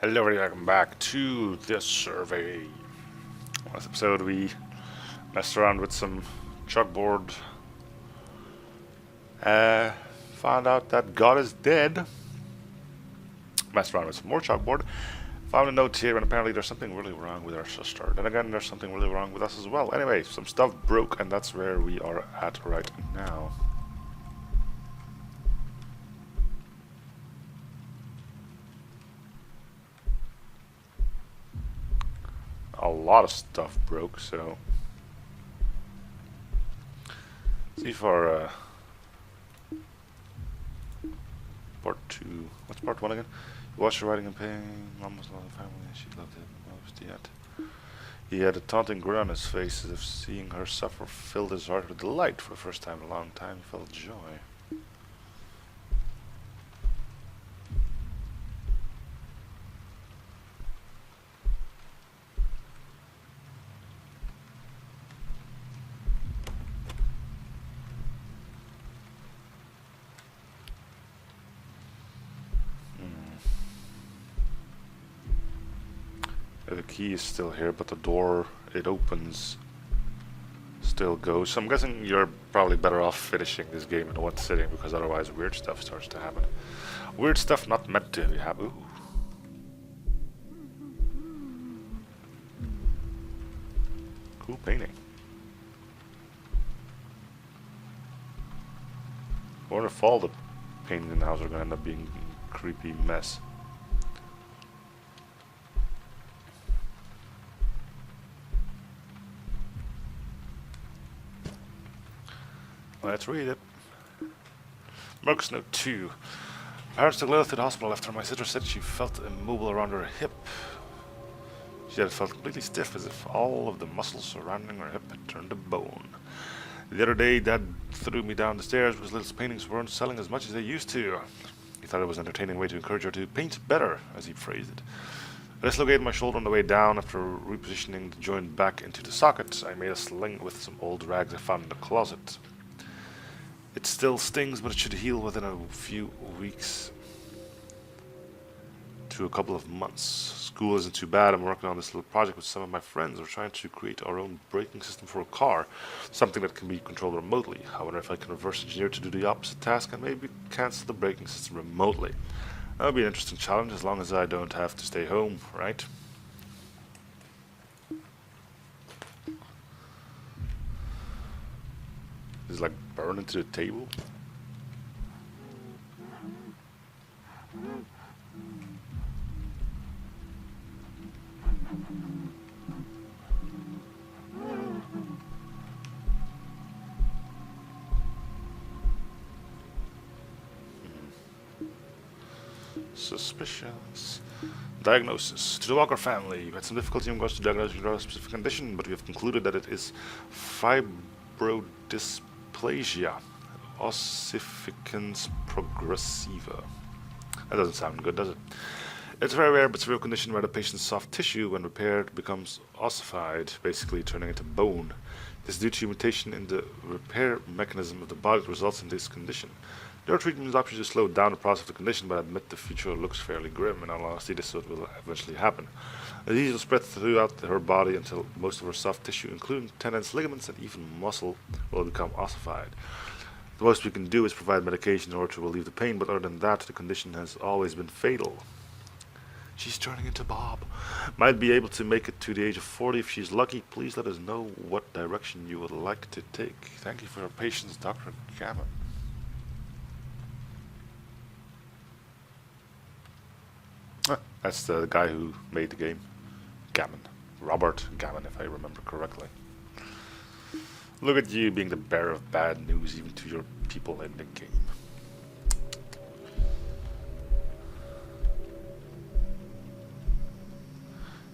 Hello everybody, welcome back to this survey. Last episode we messed around with some chalkboard. Found out that God is dead. Messed around with some more chalkboard. Found a note here and apparently there's something really wrong with our sister. Then again there's something really wrong with us as well. Anyway, some stuff broke and that's where we are at right now. A lot of stuff broke, so see for part 2. What's part 1 again? You watched her writing in pain, almost lost the family, she loved it most yet. He had a taunting grin on his face as if seeing her suffer filled his heart with delight. For the first time in a long time he felt joy. The key is still here, but the door it opens still goes. So I'm guessing you're probably better off finishing this game in one sitting because otherwise weird stuff starts to happen. Weird stuff not meant to happen. Ooh. Cool painting. I wonder if all the paintings in the house are going to end up being a creepy mess. Let's read it. Marcus Note 2. Parents took Lilith to the hospital after my sister said she felt immobile around her hip. She had felt completely stiff as if all of the muscles surrounding her hip had turned to bone. The other day, Dad threw me down the stairs because Lilith's paintings weren't selling as much as they used to. He thought it was an entertaining way to encourage her to paint better, as he phrased it. I dislocated my shoulder on the way down after repositioning the joint back into the socket. I made a sling with some old rags I found in the closet. It still stings, but it should heal within a few weeks to a couple of months. School isn't too bad. I'm working on this little project with some of my friends. We're trying to create our own braking system for a car, something that can be controlled remotely. I wonder if I can reverse engineer to do the opposite task and maybe cancel the braking system remotely. That would be an interesting challenge as long as I don't have to stay home, right? Is it like burn into the table? Suspicious. Diagnosis. To the Walker family, you had some difficulty in regards to diagnosing your specific condition, but we have concluded that it is fibrodysplasia ossificans progressiva. That doesn't sound good, does it? It's a very rare but severe condition where the patient's soft tissue, when repaired, becomes ossified, basically turning into bone. This is due to mutation in the repair mechanism of the body that results in this condition. There are treatment options to slow down the process of the condition, but I admit the future looks fairly grim. In all honesty, this is what will eventually happen. The disease will spread throughout her body until most of her soft tissue, including tendons, ligaments, and even muscle, will become ossified. The most we can do is provide medication in order to relieve the pain, but other than that, the condition has always been fatal. She's turning into Bob. Might be able to make it to the age of 40 if she's lucky. Please let us know what direction you would like to take. Thank you for your patience, Dr. Gammon. That's the guy who made the game. Gammon. Robert Gammon, if I remember correctly. Look at you being the bearer of bad news even to your people in the game.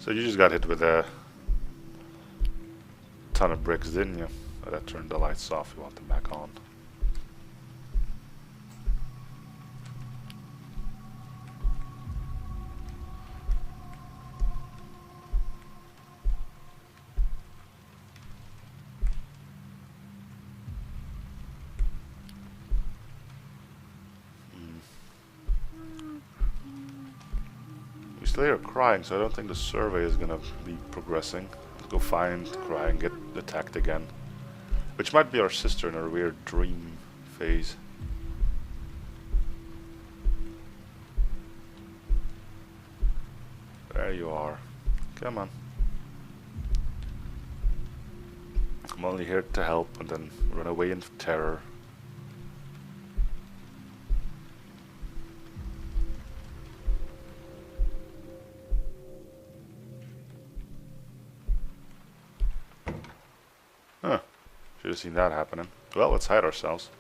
So you just got hit with a ton of bricks, didn't you? Oh, that turned the lights off. You want them back on. still hear crying, so I don't think the survey is gonna be progressing. Let's go find, cry, and get attacked again. Which might be our sister in her weird dream phase. There you are. Come on. I'm only here to help and then run away in terror. Huh. Should have seen that happening. Well, let's hide ourselves.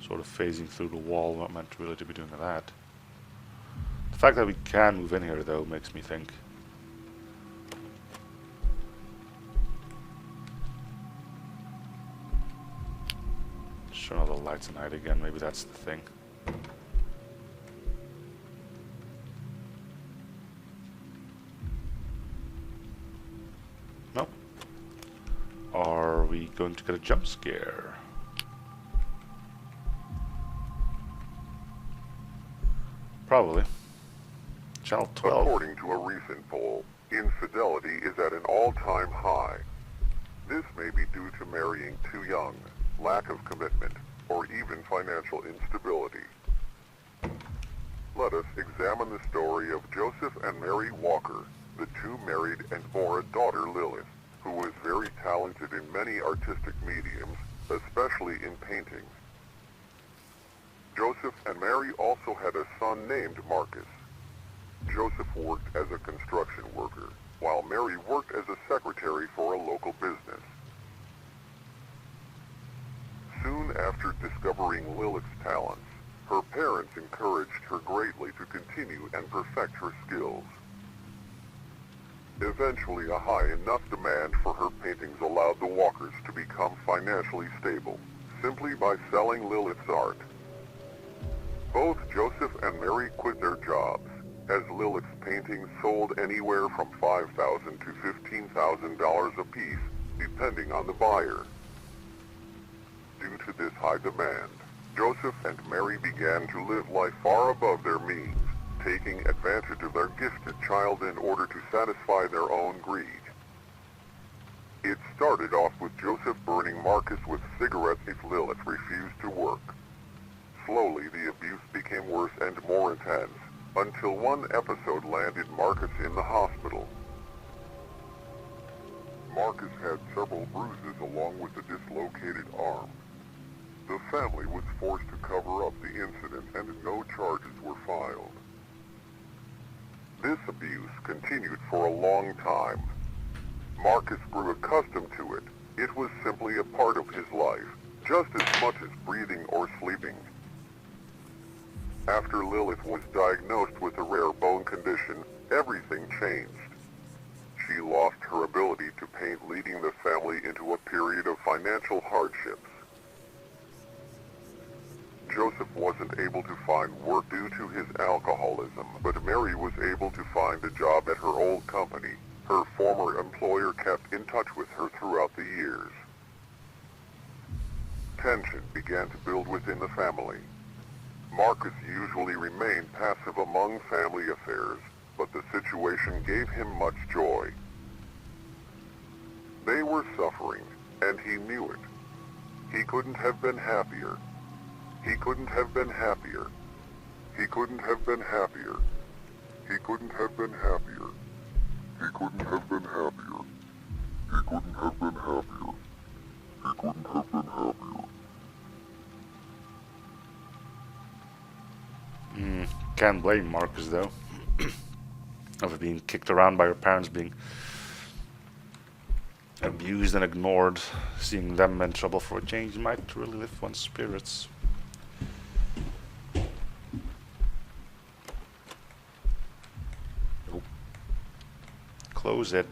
Sort of phasing through the wall, not meant really to be doing that. The fact that we can move in here, though, makes me think. Just turn all the lights and hide again, maybe that's the thing. Nope. Are we going to get a jump scare? Probably. Channel 12. According to a recent poll, infidelity is at an all-time high. This may be due to marrying too young, lack of commitment, or even financial instability. Let us examine the story of Joseph and Mary Walker, the two married and bore a daughter, Lilith, who was very talented in many artistic mediums, especially in painting. Joseph and Mary also had a son named Marcus. Joseph worked as a construction worker, while Mary worked as a secretary for a local business. Soon after discovering Lilith's talents, her parents encouraged her greatly to continue and perfect her skills. Eventually, a high enough demand for her paintings allowed the Walkers to become financially stable, simply by selling Lilith's art. Both Joseph and Mary quit their jobs, as Lilith's paintings sold anywhere from $5,000 to $15,000 apiece, depending on the buyer. Due to this high demand, Joseph and Mary began to live life far above their means, taking advantage of their gifted child in order to satisfy their own greed. It started off with Joseph burning Marcus with cigarettes if Lilith refused to work. Slowly, the abuse became worse and more intense, until one episode landed Marcus in the hospital. Marcus had several bruises along with a dislocated arm. The family was forced to cover up the incident and no charges were filed. This abuse continued for a long time. Marcus grew accustomed to it. It was simply a part of his life, just as much as breathing or sleeping. After Lilith was diagnosed with a rare bone condition, everything changed. She lost her ability to paint, leading the family into a period of financial hardships. Joseph wasn't able to find work due to his alcoholism, but Mary was able to find a job at her old company. Her former employer kept in touch with her throughout the years. Tension began to build within the family. Marcus usually remained passive among family affairs, but the situation gave him much joy. They were suffering, and he knew it. He couldn't have been happier. He couldn't have been happier. He couldn't have been happier. He couldn't have been happier. He couldn't have been happier. He couldn't have been happier. He couldn't have been happier. Can't blame Marcus, though, of being kicked around by her parents, being abused and ignored. Seeing them in trouble for a change might really lift one's spirits. Nope. Close it.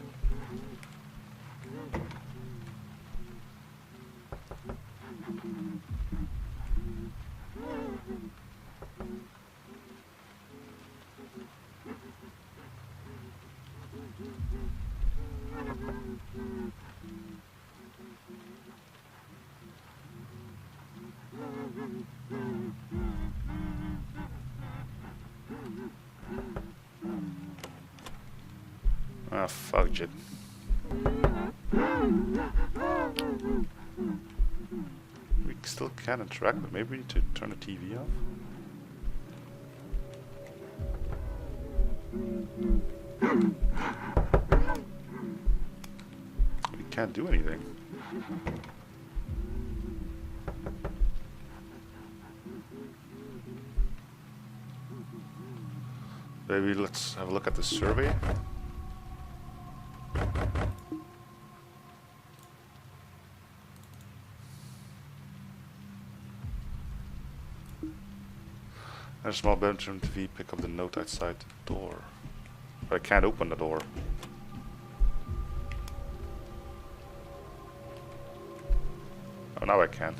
Ah, fuck it. We still can interact, but maybe we need to turn the TV off. We can't do anything. Maybe let's have a look at the survey. And a small bedroom TV, pick up the note outside the door. But I can't open the door. Oh, now I can.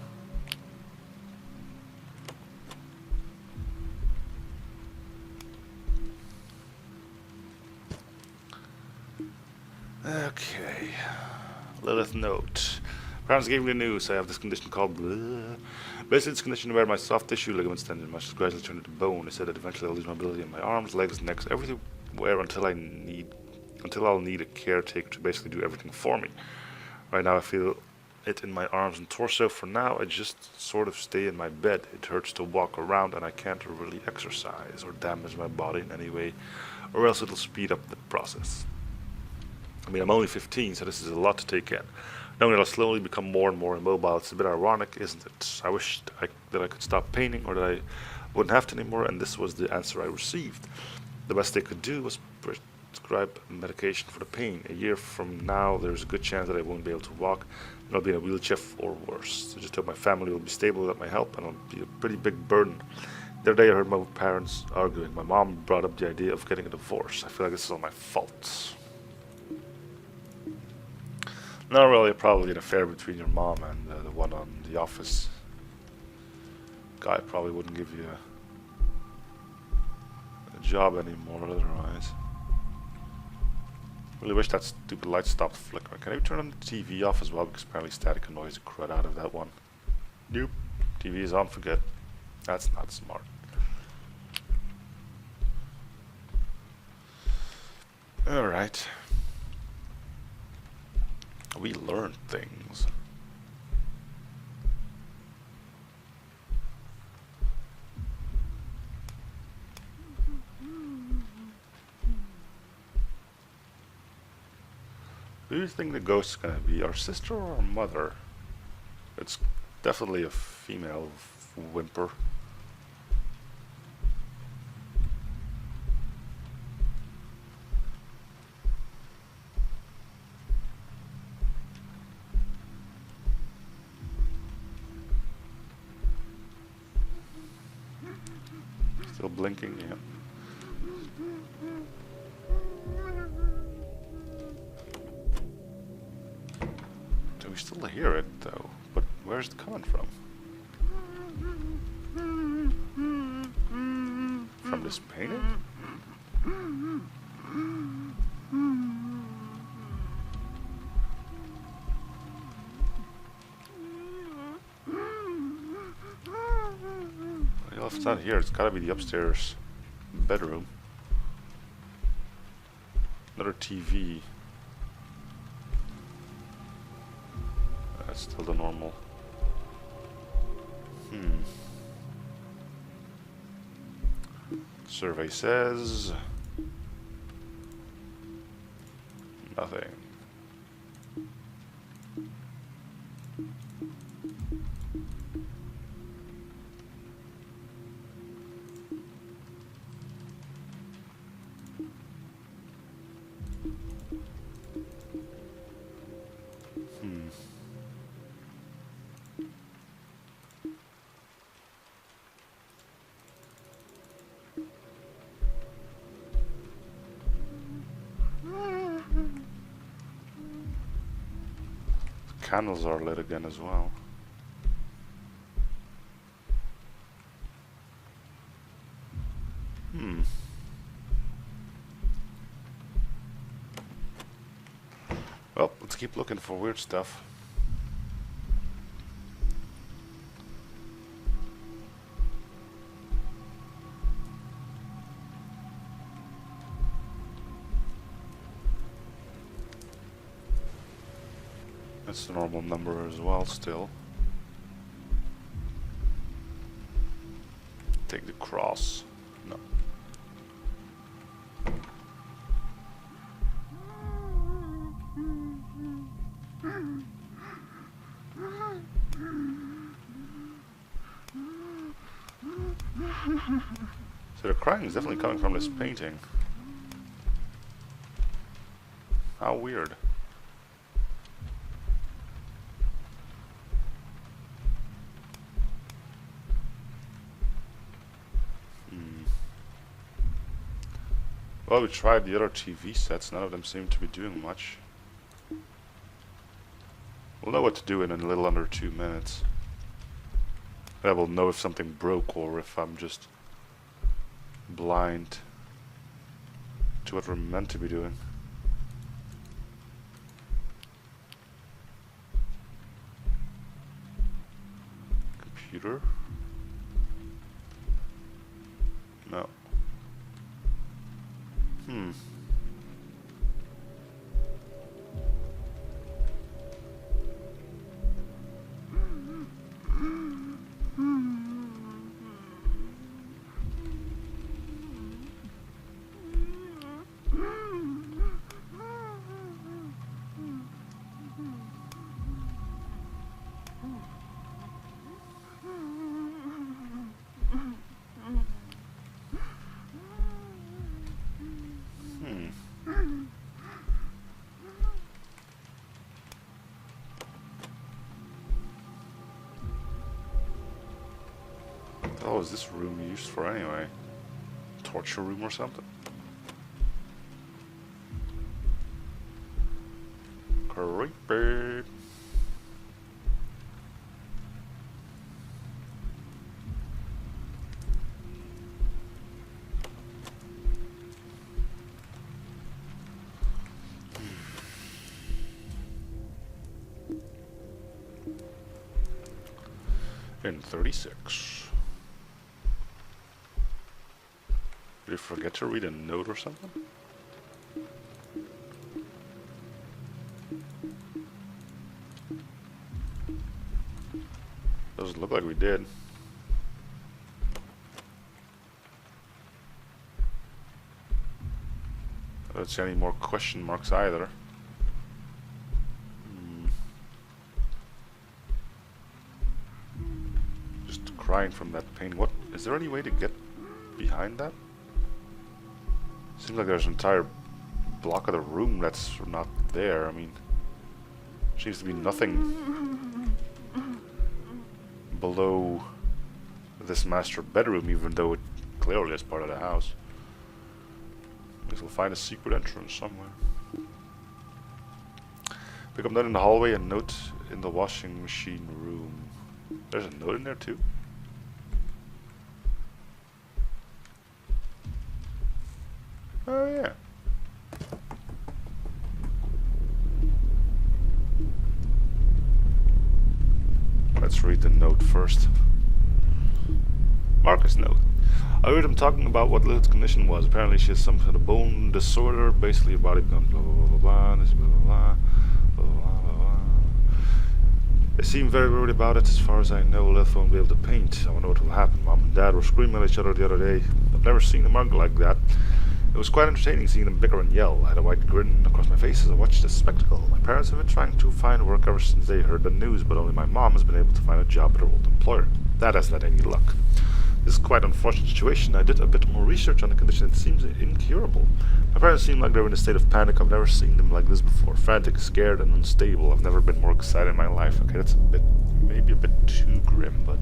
Okay. Lilith note. Parents gave me the news. I have this condition called blah. Basically, it's a condition where my soft tissue ligaments tendon muscles gradually turn into bone. They said that eventually I'll lose mobility in my arms, legs, necks, everywhere until I'll need a caretaker to basically do everything for me. Right now, I feel it in my arms and torso. For now, I just sort of stay in my bed. It hurts to walk around, and I can't really exercise or damage my body in any way, or else it'll speed up the process. I mean, I'm only 15, so this is a lot to take in. Knowing that I'll slowly become more and more immobile, it's a bit ironic, isn't it? I wish that I could stop painting, or that I wouldn't have to anymore, and this was the answer I received. The best they could do was prescribe medication for the pain. A year from now, there's a good chance that I won't be able to walk, and I'll be in a wheelchair or worse. I just hope my family will be stable without my help, and I'll be a pretty big burden. The other day I heard my parents arguing. My mom brought up the idea of getting a divorce. I feel like this is all my fault. Not really, probably an affair between your mom and the one on The Office. Guy probably wouldn't give you a job anymore otherwise. Really wish that stupid light stopped flickering. Can I turn on the TV off as well? Because apparently static annoys the crud out of that one. Nope. TV is on, forget. That's not smart. Alright. We learned things. Who do you think the ghost is gonna be? Our sister or our mother? It's definitely a female whimper. Still blinking, yeah. Do we still hear it though? But where's it coming from? From this painting? Well, if it's not here, it's gotta be the upstairs bedroom. Another TV. That's still the normal. Survey says nothing. Candles are lit again as well. Well, let's keep looking for weird stuff. That's the normal number as well still. Take the cross. No. So the crying is definitely coming from this painting. How weird. Well, we tried the other TV sets, none of them seem to be doing much. We'll know what to do in a little under 2 minutes. I will know if something broke or if I'm just blind to what we're meant to be doing. Computer? No. What the hell is this room used for anyway? Torture room or something? Creepy. In 36. Did you forget to read a note or something? Doesn't look like we did. I don't see any more question marks either. Just crying from that pain. What? Is there any way to get behind that? Seems like there's an entire block of the room that's not there. I mean, seems to be nothing below this master bedroom, even though it clearly is part of the house. Guess we'll find a secret entrance somewhere. Pick up note in the hallway and note in the washing machine room. There's a note in there too? Oh yeah. Let's read the note first. Marcus note. I heard him talking about what Lilith's condition was. Apparently she has some sort of bone disorder. Basically her body becomes blah blah blah blah blah. This blah blah blah. Blah blah blah blah. They seem very worried about it. As far as I know, Lilith won't be able to paint. I wonder what will happen. Mom and Dad were screaming at each other the other day. I've never seen them argue like that. It was quite entertaining seeing them bicker and yell. I had a wide grin across my face as I watched this spectacle. My parents have been trying to find work ever since they heard the news, but only my mom has been able to find a job at her old employer. That hasn't had any luck. This is quite an unfortunate situation. I did a bit more research on the condition. It seems incurable. My parents seem like they were in a state of panic. I've never seen them like this before. Frantic, scared, and unstable. I've never been more excited in my life. Okay, that's a bit, maybe a bit too grim, but...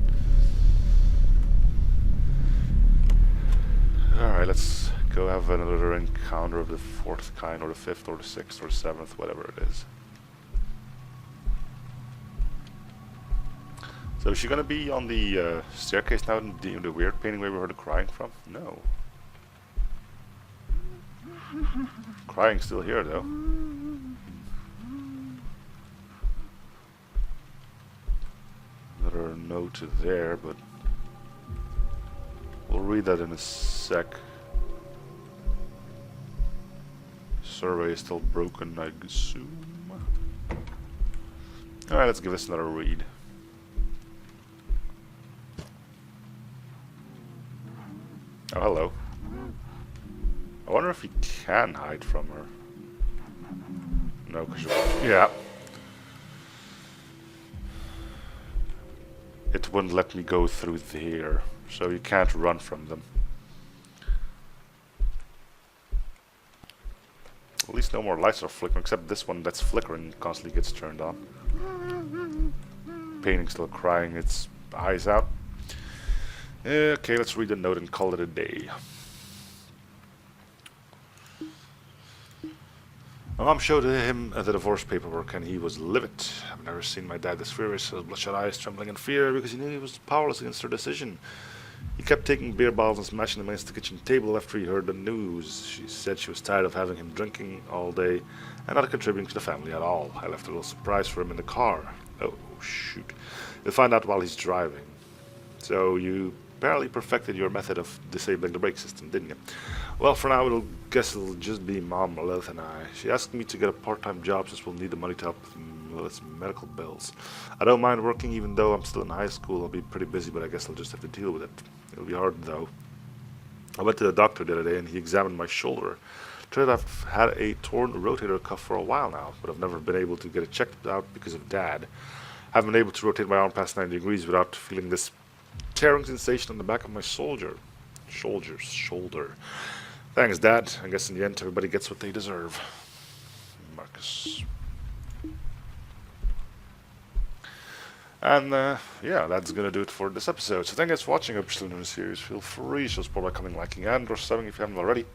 Alright, let's go have another encounter of the fourth kind, or the fifth, or the sixth, or seventh, whatever it is. So is she gonna be on the staircase now in the weird painting where we heard the crying from? No. Crying's still here though. Another note there, but we'll read that in a sec. Survey is still broken, I assume. Alright, let's give this another read. Oh, hello. I wonder if he can hide from her. No, because yeah. It wouldn't let me go through there, so you can't run from them. At least no more lights are flickering, except this one that's flickering constantly gets turned on. Painting still crying its eyes out. Okay, let's read the note and call it a day. My mom showed him the divorce paperwork and he was livid. I've never seen my dad this furious, his bloodshot eyes trembling in fear because he knew he was powerless against her decision. He kept taking beer bottles and smashing them against the kitchen table after he heard the news. She said she was tired of having him drinking all day and not contributing to the family at all. I left a little surprise for him in the car. Oh, shoot. You'll find out while he's driving. So you barely perfected your method of disabling the brake system, didn't you? Well, for now, guess it'll just be Mom, Lilith, and I. She asked me to get a part-time job since we'll need the money to help with Lilith's medical bills. I don't mind working even though I'm still in high school. I'll be pretty busy, but I guess I'll just have to deal with it. It'll be hard, though. I went to the doctor the other day, and he examined my shoulder. Turns out I've had a torn rotator cuff for a while now, but I've never been able to get it checked out because of Dad. I haven't been able to rotate my arm past 90 degrees without feeling this tearing sensation on the back of my shoulder. Thanks, Dad. I guess in the end, everybody gets what they deserve. Marcus. And, yeah, that's gonna do it for this episode. So thank you guys for watching. I hope you're still enjoying the series. Feel free to show support by commenting, liking, and or subbing if you haven't already.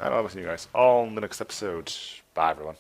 And I'll see you guys all in the next episode. Bye, everyone.